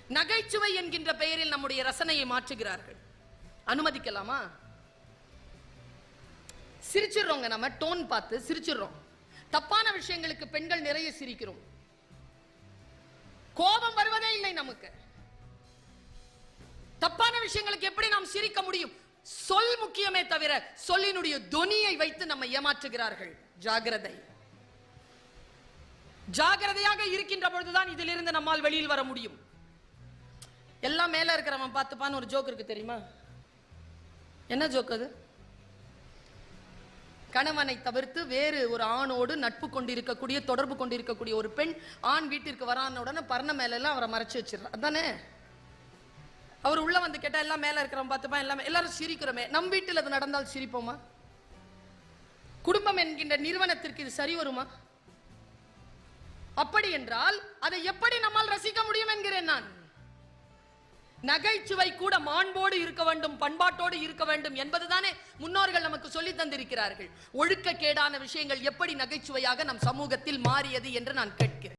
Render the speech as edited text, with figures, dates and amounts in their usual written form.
நகைச்சுவை என்கின்ற பெயரில் நம்முடைய ரசனையை மாற்றுகிறார்கள். அனுமதிக்கலாமா? சிரிச்சிடுறோங்க, நம்ம டோன் பார்த்து சிரிச்சிடுறோம். தப்பான விஷயங்களுக்கு பெண்கள் நிறைய சிரிக்கிறோம். கோபம் வருவதே இல்லை நமக்கு. தப்பான விஷயங்களுக்கு எப்படி நாம் சிரிக்க முடியும்? சொல் முக்கியமே தவிர சொல்லினுடைய தொனியை வைத்து நம்ம ஏமாற்றுகிறார்கள். ஜாகிரதை. ஜாகிரதையாக இருக்கின்ற பொழுதுதான் இதிலிருந்து நம்மால் வெளியில் வர முடியும். எல்லாம் மேல இருக்கிறவன் பார்த்துப்பான்னு ஒரு ஜோக் இருக்கு தெரியுமா? என்ன ஜோக் அது? கணவனை தவிர்த்து வேறு ஒரு ஆணோடு நட்பு கொண்டிருக்கக்கூடிய, தொடர்பு கொண்டிருக்கக்கூடிய ஒரு பெண் ஆண் வீட்டிற்கு வரான உடனே பர்ண மேல எல்லாம் அவரை மறைச்சு வச்சிடறா. அதானே? அவர் உள்ள வந்து கேட்டா எல்லாம் மேல இருக்கிறவன் பார்த்துப்பா, எல்லாரும் சிரிக்கிறோமே. நம் வீட்டில் அது நடந்தால் சிரிப்போமா? குடும்பம் என்கின்ற நிறுவனத்திற்கு இது சரி வருமா? அப்படி என்றால் அதை எப்படி நம்மால் ரசிக்க முடியும் என்கிறேன் நான். நகைச்சுவை கூட மாண்போடு இருக்க வேண்டும், பண்பாட்டோடு இருக்க வேண்டும் என்பதுதானே முன்னோர்கள் நமக்கு சொல்லி தந்திருக்கிறார்கள். ஒழுக்க கேடான விஷயங்கள் எப்படி நகைச்சுவையாக நம் சமூகத்தில் மாறியது என்று நான் கேட்கிறேன்.